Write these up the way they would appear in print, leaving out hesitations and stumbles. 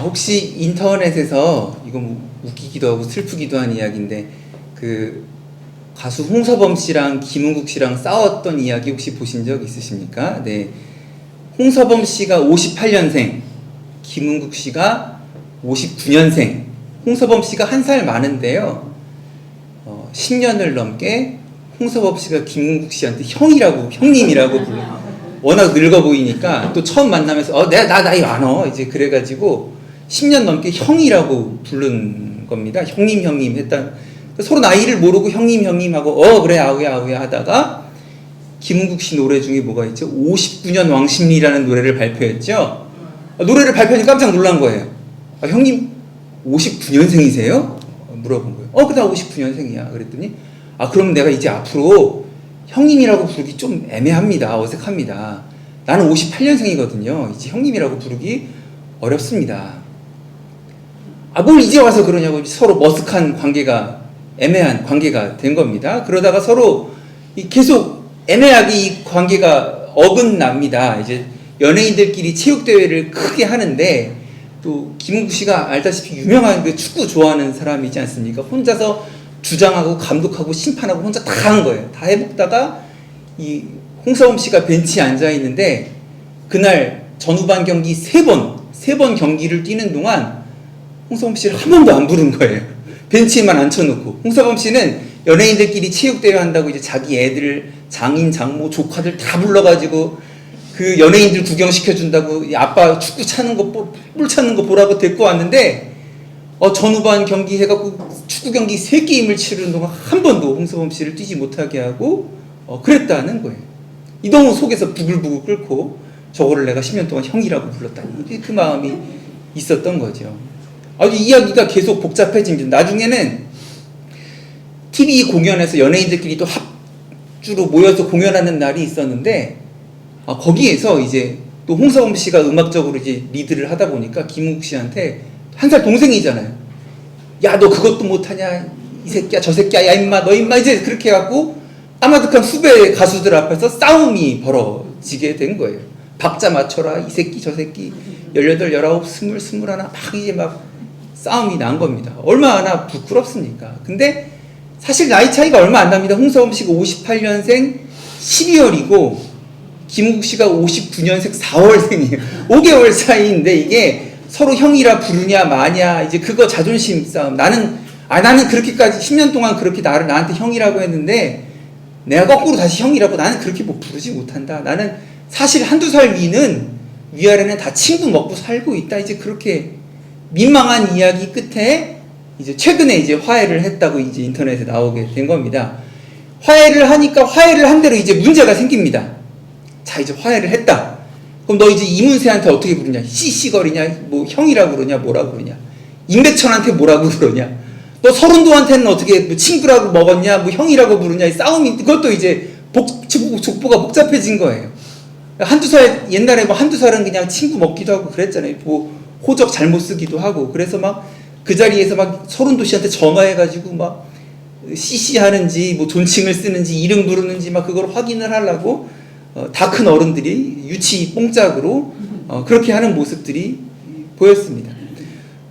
혹시 인터넷에서 이거 뭐 웃기기도 하고 슬프기도 한 이야기인데 그 가수 홍서범 씨랑 김은국 씨랑 싸웠던 이야기 혹시 보신 적 있으십니까? 네. 홍서범 씨가 58년생, 김은국 씨가 59년생. 홍서범 씨가 한 살 많은데요. 10년을 넘게 홍서범 씨가 김은국 씨한테 형님이라고 불러. 워낙 늙어 보이니까 또 처음 만나면서 나 나이 많어 이제 그래가지고 10년 넘게 형이라고 부른 겁니다. 형님 했다. 서로 나이를 모르고 형님 하고 그래 아우야 하다가 김은국 씨 노래 중에 뭐가 있죠? 59년 왕십리라는 노래를 발표했죠. 노래를 발표하니까 깜짝 놀란 거예요. 형님 59년생이세요? 물어본 거예요. 그다 59년생이야. 그랬더니 그럼 내가 이제 앞으로 형님이라고 부르기 좀 애매합니다. 어색합니다. 나는 58년생이거든요. 이제 형님이라고 부르기 어렵습니다. 뭘 이제 와서 그러냐고 서로 머쓱한 관계가 애매한 관계가 된 겁니다. 그러다가 서로 계속 애매하게 이 관계가 어긋납니다. 이제 연예인들끼리 체육대회를 크게 하는데 또 김은국 씨가 알다시피 유명한 그 축구 좋아하는 사람이지 않습니까? 혼자서 주장하고 감독하고 심판하고 혼자 다 한 거예요. 다 해먹다가 이 홍서범 씨가 벤치에 앉아 있는데 그날 전후반 경기 세 번 경기를 뛰는 동안 홍서범 씨를 한 번도 안 부른 거예요. 벤치에만 앉혀놓고. 홍서범 씨는 연예인들끼리 체육대회 한다고 이제 자기 애들, 장인, 장모, 조카들 다 불러가지고 그 연예인들 구경시켜준다고 아빠 축구 차는 거, 볼 차는 거 보라고 데리고 왔는데 전후반 경기 해갖고 축구 경기 3게임을 치르는 동안 한 번도 홍서범 씨를 뛰지 못하게 하고 그랬다는 거예요. 이 너무 속에서 부글부글 끓고 저거를 내가 10년 동안 형이라고 불렀다니 그 마음이 있었던 거죠. 이야기가 계속 복잡해집니다. 나중에는 TV 공연에서 연예인들끼리 또 합주로 모여서 공연하는 날이 있었는데 거기에서 이제 또 홍서범 씨가 음악적으로 이제 리드를 하다 보니까 김은국 씨한테 한 살 동생이잖아요. 야, 너 그것도 못하냐? 이 새끼야, 저 새끼야, 야, 임마, 너 임마, 이제 그렇게 해갖고 까마득한 후배 가수들 앞에서 싸움이 벌어지게 된 거예요. 박자 맞춰라, 이 새끼, 저 새끼, 18, 19, 20, 21, 막 이제 막 싸움이 난 겁니다. 얼마나 부끄럽습니까? 근데 사실 나이 차이가 얼마 안 납니다. 홍서범 씨가 58년생 12월이고 김은국 씨가 59년생 4월생이에요. 5개월 차이인데 이게 서로 형이라 부르냐 마냐 이제 그거 자존심 싸움. 나는 그렇게까지 10년 동안 그렇게 나한테 형이라고 했는데 내가 거꾸로 다시 형이라고 나는 그렇게 뭐 부르지 못한다. 나는 사실 한두 살 위아래는 다 친구 먹고 살고 있다. 이제 그렇게 민망한 이야기 끝에 이제 최근에 이제 화해를 했다고 이제 인터넷에 나오게 된 겁니다. 화해를 하니까 화해를 한 대로 이제 문제가 생깁니다. 자, 이제 화해를 했다. 그럼 너 이제 이문세한테 어떻게 부르냐? 씨씨거리냐? 뭐 형이라고 그러냐? 뭐라고 그러냐? 임백천한테 뭐라고 그러냐? 너 서른도한테는 어떻게 뭐 친구라고 먹었냐? 뭐 형이라고 부르냐? 이 싸움이 그것도 이제 족보가 복잡해진 거예요. 옛날에 뭐 한두 살은 그냥 친구 먹기도 하고 그랬잖아요. 뭐 호적 잘못 쓰기도 하고. 그래서 막 그 자리에서 막 서른도 씨한테 전화해가지고 막 씨씨 하는지 뭐 존칭을 쓰는지 이름 부르는지 막 그걸 확인을 하려고 다 큰 어른들이 유치 뽕짝으로 그렇게 하는 모습들이 보였습니다.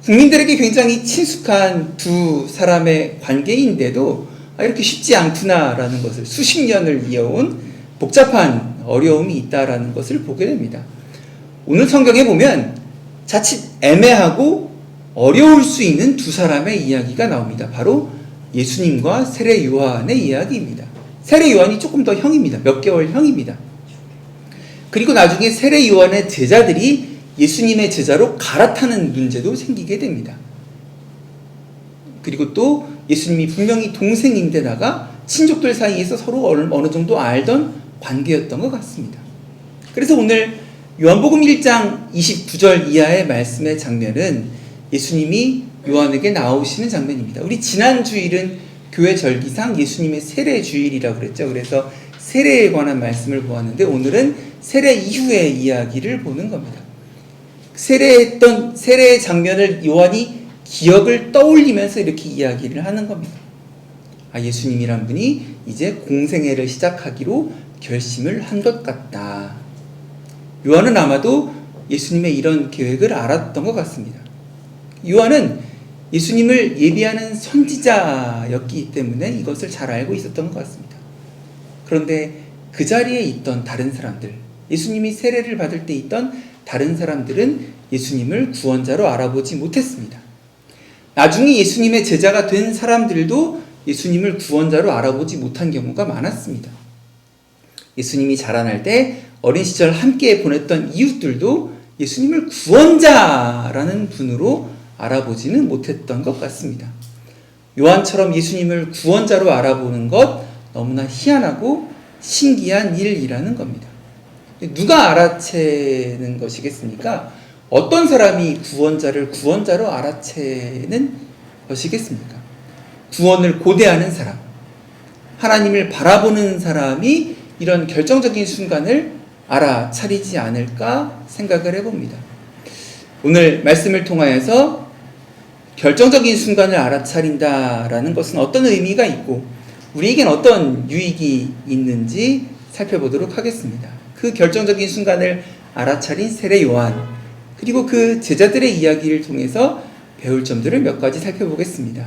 국민들에게 굉장히 친숙한 두 사람의 관계인데도 이렇게 쉽지 않구나라는 것을 수십 년을 이어온 복잡한 어려움이 있다라는 것을 보게 됩니다. 오늘 성경에 보면 자칫 애매하고 어려울 수 있는 두 사람의 이야기가 나옵니다. 바로 예수님과 세례 요한의 이야기입니다. 세례 요한이 조금 더 형입니다. 몇 개월 형입니다. 그리고 나중에 세례 요한의 제자들이 예수님의 제자로 갈아타는 문제도 생기게 됩니다. 그리고 또 예수님이 분명히 동생인데다가 친족들 사이에서 서로 어느 정도 알던 관계였던 것 같습니다. 그래서 오늘 요한복음 1장 29절 이하의 말씀의 장면은 예수님이 요한에게 나오시는 장면입니다. 우리 지난 주일은 교회 절기상 예수님의 세례 주일이라고 그랬죠. 그래서 세례에 관한 말씀을 보았는데 오늘은 세례 이후의 이야기를 보는 겁니다. 세례했던 세례의 장면을 요한이 기억을 떠올리면서 이렇게 이야기를 하는 겁니다. 예수님이란 분이 이제 공생애를 시작하기로 결심을 한 것 같다. 요한은 아마도 예수님의 이런 계획을 알았던 것 같습니다. 요한은 예수님을 예비하는 선지자였기 때문에 이것을 잘 알고 있었던 것 같습니다. 그런데 그 자리에 있던 다른 사람들, 예수님이 세례를 받을 때 있던 다른 사람들은 예수님을 구원자로 알아보지 못했습니다. 나중에 예수님의 제자가 된 사람들도 예수님을 구원자로 알아보지 못한 경우가 많았습니다. 예수님이 자라날 때 어린 시절 함께 보냈던 이웃들도 예수님을 구원자라는 분으로 알아보지는 못했던 것 같습니다. 요한처럼 예수님을 구원자로 알아보는 것 너무나 희한하고 신기한 일이라는 겁니다. 누가 알아채는 것이겠습니까? 어떤 사람이 구원자를 구원자로 알아채는 것이겠습니까? 구원을 고대하는 사람, 하나님을 바라보는 사람이 이런 결정적인 순간을 알아차리지 않을까 생각을 해봅니다. 오늘 말씀을 통하여서 결정적인 순간을 알아차린다라는 것은 어떤 의미가 있고 우리에겐 어떤 유익이 있는지 살펴보도록 하겠습니다. 그 결정적인 순간을 알아차린 세례 요한, 그리고 그 제자들의 이야기를 통해서 배울 점들을 몇 가지 살펴보겠습니다.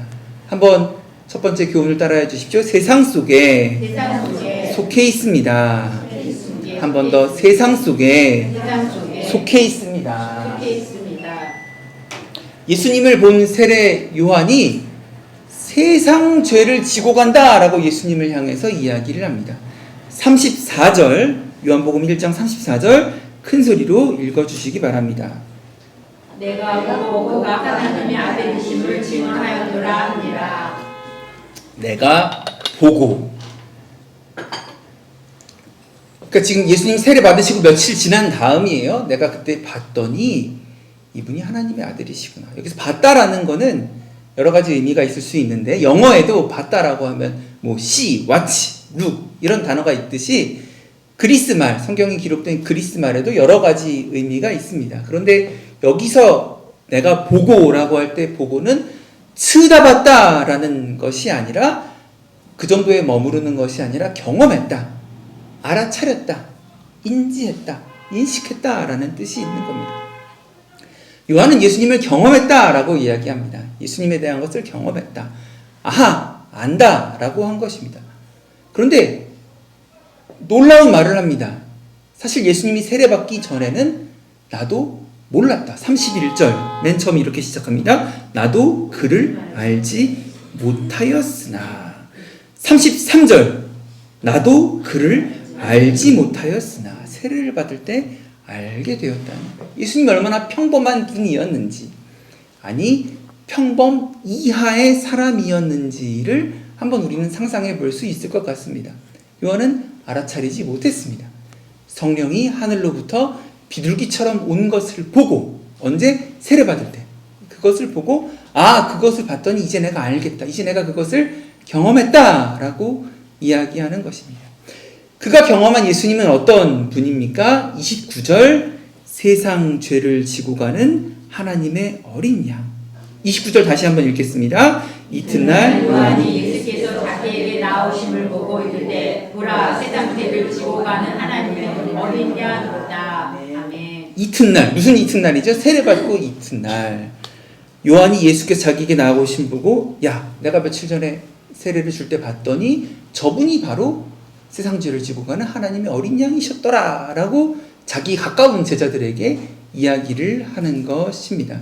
한번 첫 번째 교훈을 따라해 주십시오. 세상 속에 속해 있습니다. 한 번 더, 세상 속에 속해 있습니다. 예수님을 본 세례 요한이 세상 죄를 지고 간다라고 예수님을 향해서 이야기를 합니다. 34절, 요한복음 1장 34절 큰 소리로 읽어주시기 바랍니다. 내가 보고 그가 하나님의 아들이심을 증언하였노라 하니라. 내가 보고. 그러니까 지금 예수님 세례 받으시고 며칠 지난 다음이에요. 내가 그때 봤더니 이분이 하나님의 아들이시구나. 여기서 봤다라는 거는 여러 가지 의미가 있을 수 있는데, 영어에도 봤다라고 하면 뭐 see, watch, look 이런 단어가 있듯이 그리스 말, 성경이 기록된 그리스 말에도 여러 가지 의미가 있습니다. 그런데 여기서 내가 보고라고 할 때 보고는 쳐다봤다라는 것이 아니라, 그 정도에 머무르는 것이 아니라 경험했다, 알아차렸다, 인지했다, 인식했다라는 뜻이 있는 겁니다. 요한은 예수님을 경험했다라고 이야기합니다. 예수님에 대한 것을 경험했다. 아하, 안다라고 한 것입니다. 그런데 놀라운 말을 합니다. 사실 예수님이 세례받기 전에는 나도 몰랐다. 31절 맨 처음 이렇게 시작합니다. 나도 그를 알지 못하였으나. 33절 나도 그를 알지 못하였으나. 세례를 받을 때 알게 되었다는 거예요. 예수님이 얼마나 평범한 분이었는지, 아니 평범 이하의 사람이었는지를 한번 우리는 상상해 볼 수 있을 것 같습니다. 요한은 알아차리지 못했습니다. 성령이 하늘로부터 비둘기처럼 온 것을 보고, 언제? 세례받을 때 그것을 보고, 그것을 봤더니 이제 내가 알겠다, 이제 내가 그것을 경험했다라고 이야기하는 것입니다. 그가 경험한 예수님은 어떤 분입니까? 29절 세상 죄를 지고 가는 하나님의 어린 양. 29절 다시 한번 읽겠습니다. 이튿날 요한이 예수께서 자기에게 나오심을 보고 이르되 보라, 세상 죄를 지고 가는 하나님의 어린 양이다. 아멘. 이튿날, 무슨 이튿날이죠? 세례받고 이튿날 요한이 예수께서 자기에게 나오심 보고, 야, 내가 며칠 전에 세례를 줄 때 봤더니 저분이 바로 세상 죄를 지고 가는 하나님의 어린 양이셨더라 라고 자기 가까운 제자들에게 이야기를 하는 것입니다.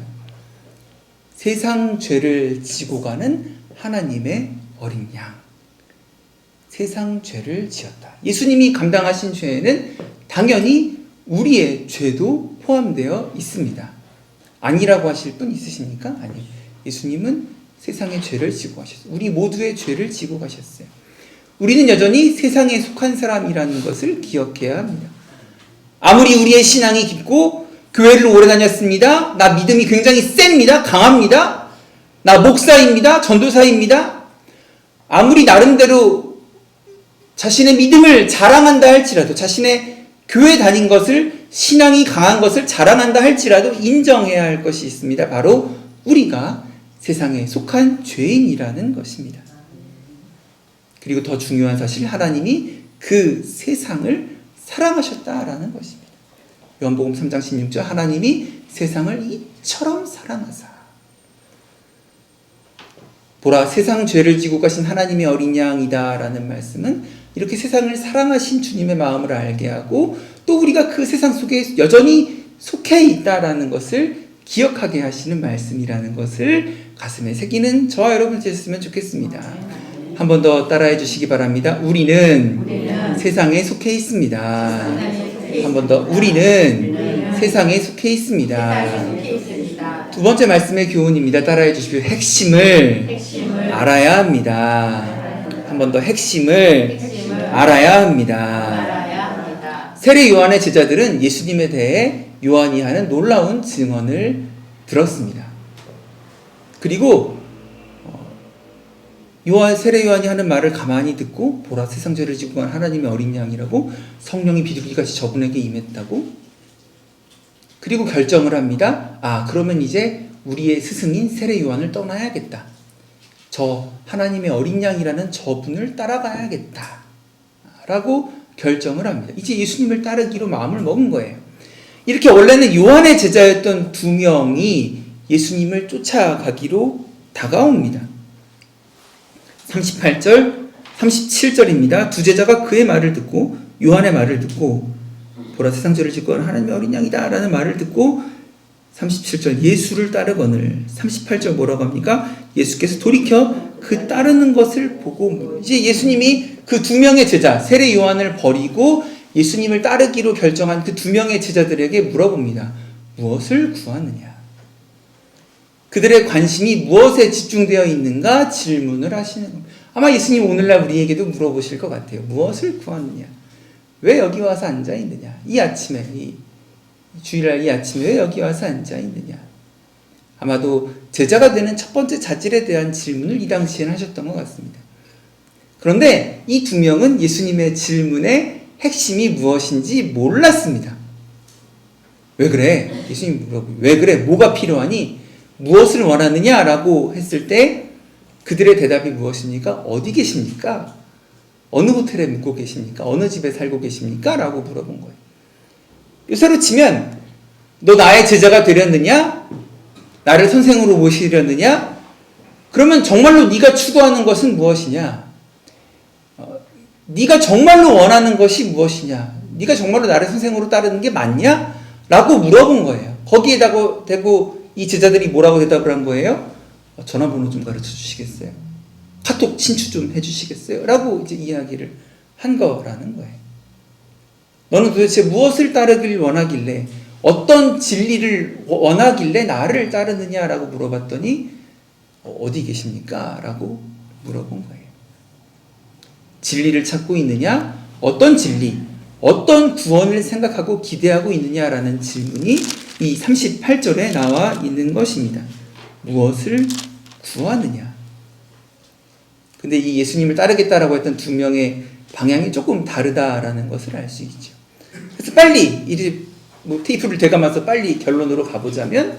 세상 죄를 지고 가는 하나님의 어린 양. 세상 죄를 지었다. 예수님이 감당하신 죄에는 당연히 우리의 죄도 포함되어 있습니다. 아니라고 하실 분 있으십니까? 아니요. 예수님은 세상의 죄를 지고 가셨어요. 우리 모두의 죄를 지고 가셨어요. 우리는 여전히 세상에 속한 사람이라는 것을 기억해야 합니다. 아무리 우리의 신앙이 깊고 교회를 오래 다녔습니다, 나 믿음이 굉장히 셉니다, 강합니다, 나 목사입니다, 전도사입니다, 아무리 나름대로 자신의 믿음을 자랑한다 할지라도, 자신의 교회 다닌 것을, 신앙이 강한 것을 자랑한다 할지라도 인정해야 할 것이 있습니다. 바로 우리가 세상에 속한 죄인이라는 것입니다. 그리고 더 중요한 사실, 하나님이 그 세상을 사랑하셨다라는 것입니다. 요한복음 3장 16절 하나님이 세상을 이처럼 사랑하사. 보라 세상 죄를 지고 가신 하나님의 어린 양이다 라는 말씀은 이렇게 세상을 사랑하신 주님의 마음을 알게 하고 또 우리가 그 세상 속에 여전히 속해 있다라는 것을 기억하게 하시는 말씀이라는 것을 가슴에 새기는 저와 여러분 되셨으면 좋겠습니다. 한 번 더 따라해 주시기 바랍니다. 우리는 세상에 속해 있습니다. 한 번 더 우리는 세상에 속해 있습니다. 두 번째 말씀의 교훈입니다. 따라해 주십시오. 핵심을 알아야 합니다. 한 번 더 핵심을 알아야 합니다. 세례 요한의 제자들은 예수님에 대해 요한이 하는 놀라운 증언을 들었습니다. 그리고 세례 요한이 하는 말을 가만히 듣고 보라 세상 죄를 지고 간 하나님의 어린 양이라고 성령이 비둘기같이 저분에게 임했다고 그리고 결정을 합니다. 그러면 이제 우리의 스승인 세례 요한을 떠나야겠다. 저 하나님의 어린 양이라는 저분을 따라가야겠다 라고 결정을 합니다. 이제 예수님을 따르기로 마음을 먹은 거예요. 이렇게 원래는 요한의 제자였던 두 명이 예수님을 쫓아가기로 다가옵니다. 38절, 37절입니다. 두 제자가 그의 말을 듣고 요한의 말을 듣고 보라 세상 죄를 짓고 가는 하나님의 어린 양이다 라는 말을 듣고 37절 예수를 따르거늘 38절 뭐라고 합니까? 예수께서 돌이켜 그 따르는 것을 보고 이제 예수님이 그 두 명의 제자 세례 요한을 버리고 예수님을 따르기로 결정한 그 두 명의 제자들에게 물어봅니다. 무엇을 구하느냐? 그들의 관심이 무엇에 집중되어 있는가 질문을 하시는 겁니다. 아마 예수님 오늘날 우리에게도 물어보실 것 같아요. 무엇을 구하느냐? 왜 여기 와서 앉아 있느냐? 이 아침에 이 주일날 이 아침에 왜 여기 와서 앉아 있느냐? 아마도 제자가 되는 첫 번째 자질에 대한 질문을 이 당시에는 하셨던 것 같습니다. 그런데 이 두 명은 예수님의 질문의 핵심이 무엇인지 몰랐습니다. 왜 그래? 예수님 물어보고 왜 그래? 뭐가 필요하니? 무엇을 원하느냐라고 했을 때 그들의 대답이 무엇입니까? 어디 계십니까? 어느 호텔에 묵고 계십니까? 어느 집에 살고 계십니까? 라고 물어본 거예요. 요새로 치면 너 나의 제자가 되렸느냐? 나를 선생으로 모시려느냐? 그러면 정말로 네가 추구하는 것은 무엇이냐? 네가 정말로 원하는 것이 무엇이냐? 네가 정말로 나를 선생으로 따르는 게 맞냐? 라고 물어본 거예요. 거기에다가 대고 이 제자들이 뭐라고 대답을 한 거예요? 전화번호 좀 가르쳐 주시겠어요? 카톡 친추 좀 해주시겠어요? 라고 이제 이야기를 한 거라는 거예요. 너는 도대체 무엇을 따르길 원하길래 어떤 진리를 원하길래 나를 따르느냐라고 물어봤더니 어디 계십니까? 라고 물어본 거예요. 진리를 찾고 있느냐? 어떤 진리, 어떤 구원을 생각하고 기대하고 있느냐라는 질문이 이 38절에 나와 있는 것입니다. 무엇을 구하느냐? 근데 이 예수님을 따르겠다라고 했던 두 명의 방향이 조금 다르다라는 것을 알 수 있죠. 그래서 빨리 이제 테이프를 되감아서 빨리 결론으로 가보자면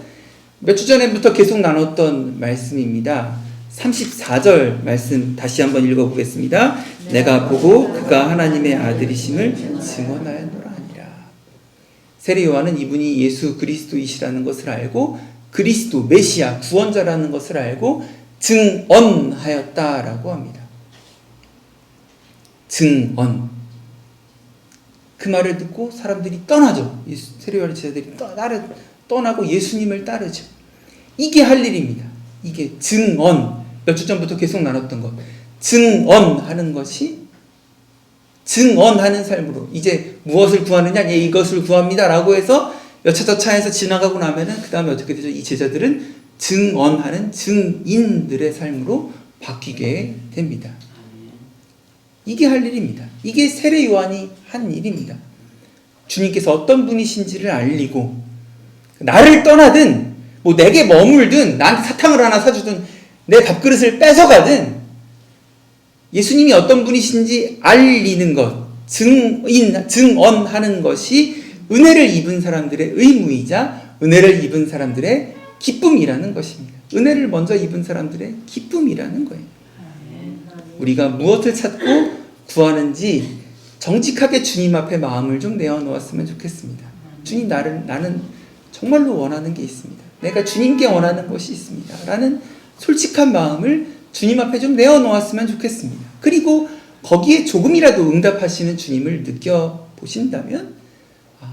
몇 주 전에부터 계속 나눴던 말씀입니다. 34절 말씀 다시 한번 읽어보겠습니다. 내가 보고 그가 하나님의 아들이심을 증언하였노라 하니라. 세례 요한은 이분이 예수 그리스도이시라는 것을 알고 그리스도 메시아 구원자라는 것을 알고 증언하였다라고 합니다. 증언. 그 말을 듣고 사람들이 떠나죠. 세례 요한의 제자들이 떠나고 예수님을 따르죠. 이게 할 일입니다. 이게 증언. 몇 주 전부터 계속 나눴던 것. 증언하는 것이 증언하는 삶으로 이제 무엇을 구하느냐? 이것을 구합니다. 라고 해서 여차저차해서 지나가고 나면은 그 다음에 어떻게 되죠? 이 제자들은 증언하는 증인들의 삶으로 바뀌게 됩니다. 이게 할 일입니다. 이게 세례 요한이 한 일입니다. 주님께서 어떤 분이신지를 알리고 나를 떠나든 뭐 내게 머물든 나한테 사탕을 하나 사주든 내 밥그릇을 뺏어가든 예수님이 어떤 분이신지 알리는 것, 증언하는 것이 은혜를 입은 사람들의 의무이자 은혜를 입은 사람들의 기쁨이라는 것입니다. 은혜를 먼저 입은 사람들의 기쁨이라는 거예요. 우리가 무엇을 찾고 구하는지 정직하게 주님 앞에 마음을 좀 내어놓았으면 좋겠습니다. 주님, 나는 정말로 원하는 게 있습니다. 내가 주님께 원하는 것이 있습니다. 라는 솔직한 마음을 주님 앞에 좀 내어놓았으면 좋겠습니다. 그리고 거기에 조금이라도 응답하시는 주님을 느껴보신다면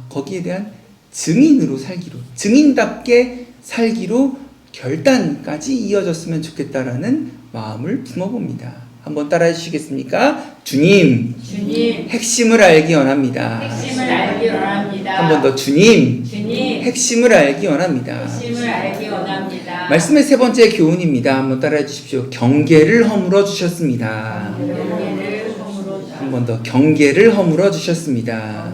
거기에 대한 증인으로 살기로, 증인답게 살기로 결단까지 이어졌으면 좋겠다라는 마음을 품어봅니다. 한번 따라해 주시겠습니까? 주님, 핵심을 알기 원합니다. 핵심을 알기 원합니다. 한 번 더 주님, 주님, 핵심을 알기 원합니다. 핵심을 알기 원합니다. 말씀의 세 번째 교훈입니다. 한번 따라해 주십시오. 경계를 허물어 주셨습니다. 한 번 더 경계를 허물어 주셨습니다.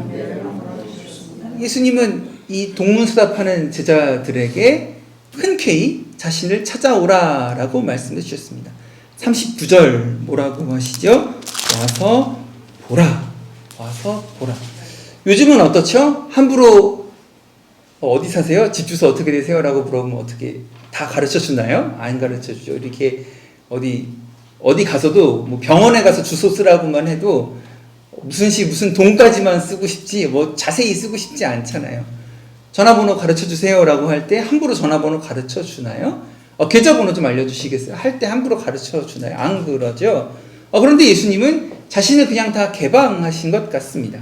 예수님은 이 동문서답하는 제자들에게 흔쾌히 자신을 찾아오라라고 말씀해 주셨습니다. 39절 뭐라고 하시죠? 와서 보라. 와서 보라. 요즘은 어떻죠? 함부로 어디 사세요? 집 주소 어떻게 되세요? 라고 물어보면 어떻게 다 가르쳐 주나요? 안 가르쳐 주죠. 이렇게 어디 가서도 뭐 병원에 가서 주소 쓰라고만 해도 무슨 돈까지만 쓰고 싶지 뭐 자세히 쓰고 싶지 않잖아요. 전화번호 가르쳐 주세요 라고 할 때 함부로 전화번호 가르쳐 주나요? 계좌번호 좀 알려주시겠어요? 할 때 함부로 가르쳐 주나요? 안 그러죠. 그런데 예수님은 자신을 그냥 다 개방하신 것 같습니다.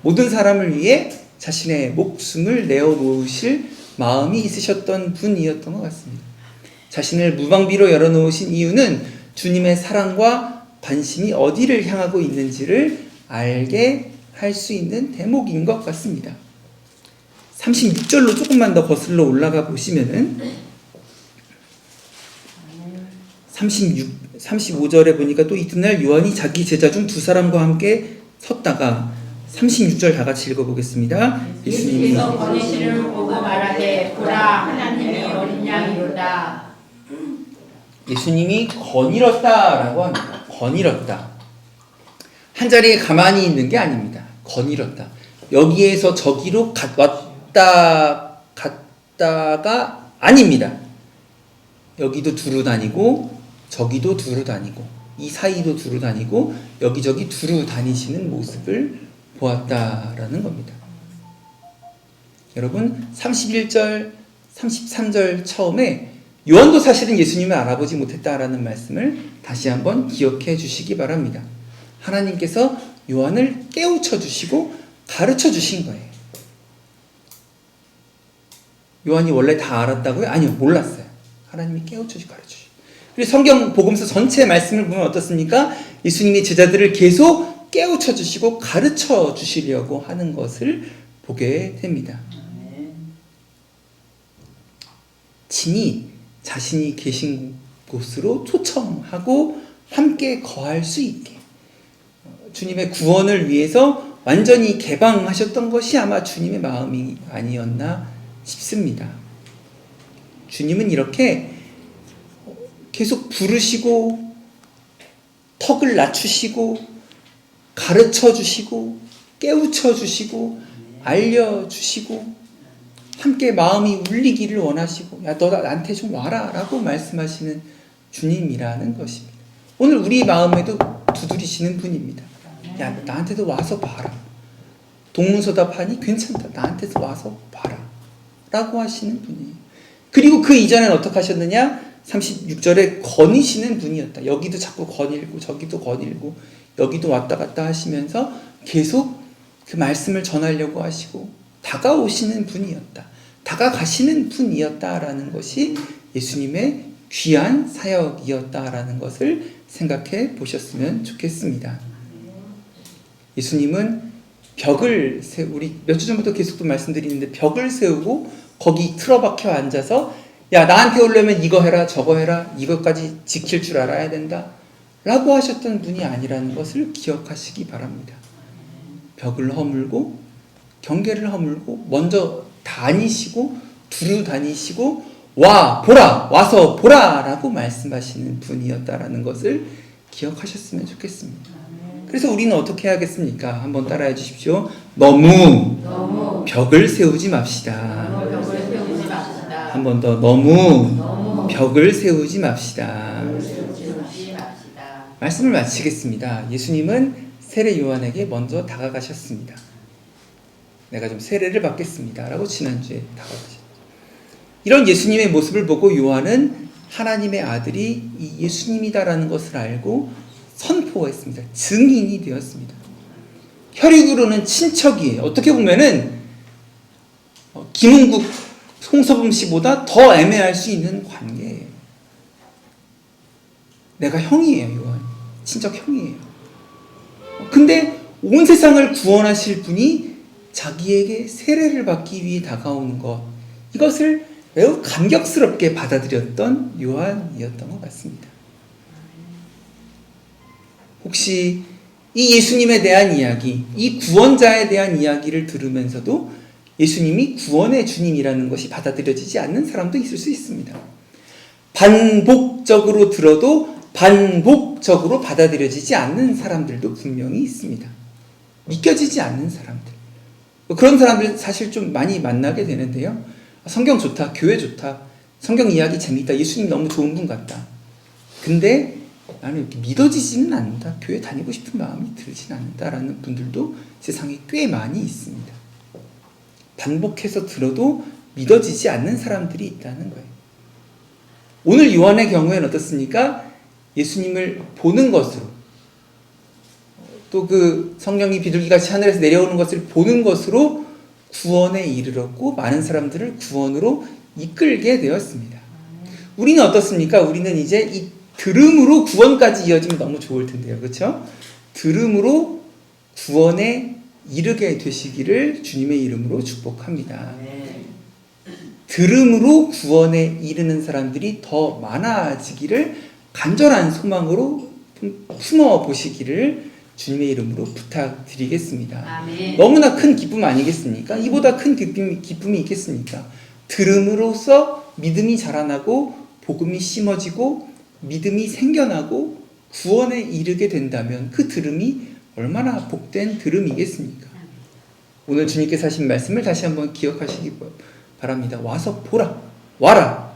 모든 사람을 위해 자신의 목숨을 내어놓으실 마음이 있으셨던 분이었던 것 같습니다. 자신을 무방비로 열어놓으신 이유는 주님의 사랑과 관심이 어디를 향하고 있는지를 알게 할 수 있는 대목인 것 같습니다. 36절로 조금만 더 거슬러 올라가 보시면은 35절에 보니까 또 이튿날 요한이 자기 제자 중 두 사람과 함께 섰다가 36절 다 같이 읽어보겠습니다. 예수님께서 거니시를 보고 말하되 보라 하나님이 어린 양이로다. 예수님이 거닐었다라고 합니다. 거닐었다. 한 자리에 가만히 있는 게 아닙니다. 거닐었다. 여기에서 저기로 갔다가 아닙니다. 여기도 두루 다니고 저기도 두루 다니고 이 사이도 두루 다니고 여기저기 두루 다니시는 모습을 보았다라는 겁니다. 여러분 31절 33절 처음에 요한도 사실은 예수님을 알아보지 못했다라는 말씀을 다시 한번 기억해 주시기 바랍니다. 하나님께서 요한을 깨우쳐 주시고 가르쳐 주신 거예요. 요한이 원래 다 알았다고요? 아니요, 몰랐어요. 하나님이 깨우쳐 주시고 가르쳐 주시고. 그리고 성경 복음서 전체 말씀을 보면 어떻습니까? 예수님이 제자들을 계속 깨우쳐 주시고 가르쳐 주시려고 하는 것을 보게 됩니다. 친히 자신이 계신 곳으로 초청하고 함께 거할 수 있게 주님의 구원을 위해서 완전히 개방하셨던 것이 아마 주님의 마음이 아니었나 싶습니다. 주님은 이렇게 계속 부르시고 턱을 낮추시고 가르쳐 주시고 깨우쳐 주시고 알려주시고 함께 마음이 울리기를 원하시고 야 너 나한테 좀 와라 라고 말씀하시는 주님이라는 것입니다. 오늘 우리 마음에도 두드리시는 분입니다. 야 나한테도 와서 봐라. 동문서답하니 괜찮다. 나한테도 와서 봐라 라고 하시는 분이에요. 그리고 그 이전엔 어떻게 하셨느냐? 36절에 거니시는 분이었다. 여기도 자꾸 거닐고 저기도 거닐고 여기도 왔다 갔다 하시면서 계속 그 말씀을 전하려고 하시고 다가오시는 분이었다. 다가가시는 분이었다라는 것이 예수님의 귀한 사역이었다라는 것을 생각해 보셨으면 좋겠습니다. 예수님은 벽을 우리 몇 주 전부터 계속 또 말씀드리는데 벽을 세우고 거기 틀어박혀 앉아서 야 나한테 오려면 이거 해라 저거 해라 이것까지 지킬 줄 알아야 된다 라고 하셨던 분이 아니라는 것을 기억하시기 바랍니다. 벽을 허물고 경계를 허물고 먼저 다니시고 두루 다니시고 와 보라 와서 보라 라고 말씀하시는 분이었다라는 것을 기억하셨으면 좋겠습니다. 그래서 우리는 어떻게 해야겠습니까? 한번 따라해 주십시오. 너무 벽을 세우지 맙시다. 한 번 더 너무 벽을 세우지 맙시다. 말씀을 마치겠습니다. 예수님은 세례 요한에게 먼저 다가가셨습니다. 내가 좀 세례를 받겠습니다 라고 지난주에 다가가셨죠. 이런 예수님의 모습을 보고 요한은 하나님의 아들이 이 예수님이다라는 것을 알고 선포했습니다. 증인이 되었습니다. 혈육으로는 친척이에요. 어떻게 보면은 김은국, 홍서범 씨보다 더 애매할 수 있는 관계예요. 내가 형이에요, 요한. 친척 형이에요. 근데 온 세상을 구원하실 분이 자기에게 세례를 받기 위해 다가오는 것, 이것을 매우 감격스럽게 받아들였던 요한이었던 것 같습니다. 혹시 이 예수님에 대한 이야기, 이 구원자에 대한 이야기를 들으면서도 예수님이 구원의 주님이라는 것이 받아들여지지 않는 사람도 있을 수 있습니다. 반복적으로 들어도 반복적으로 받아들여지지 않는 사람들도 분명히 있습니다. 믿겨지지 않는 사람들. 그런 사람들 사실 좀 많이 만나게 되는데요. 성경 좋다, 교회 좋다, 성경 이야기 재밌다, 예수님 너무 좋은 분 같다. 근데 나는 이렇게 믿어지지는 않는다, 교회 다니고 싶은 마음이 들지는 않는다라는 분들도 세상에 꽤 많이 있습니다. 반복해서 들어도 믿어지지 않는 사람들이 있다는 거예요. 오늘 요한의 경우에는 어떻습니까? 예수님을 보는 것으로, 또 그 성령이 비둘기같이 하늘에서 내려오는 것을 보는 것으로 구원에 이르렀고 많은 사람들을 구원으로 이끌게 되었습니다. 우리는 어떻습니까? 우리는 이제 이 들음으로 구원까지 이어지면 너무 좋을 텐데요. 그렇죠? 들음으로 구원에 이르게 되시기를 주님의 이름으로 축복합니다. 들음으로 구원에 이르는 사람들이 더 많아지기를 간절한 소망으로 품어 보시기를 주님의 이름으로 부탁드리겠습니다. 아멘. 너무나 큰 기쁨 아니겠습니까? 이보다 큰 기쁨이 있겠습니까? 들음으로써 믿음이 자라나고 복음이 심어지고 믿음이 생겨나고 구원에 이르게 된다면 그 들음이 얼마나 복된 들음이겠습니까? 오늘 주님께서 하신 말씀을 다시 한번 기억하시기 바랍니다. 와서 보라, 와라,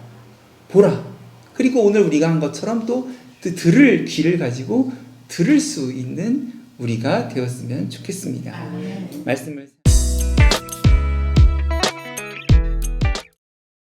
보라. 그리고 오늘 우리가 한 것처럼 또 들을 귀를 가지고 들을 수 있는 우리가 되었으면 좋겠습니다. 아멘. 말씀을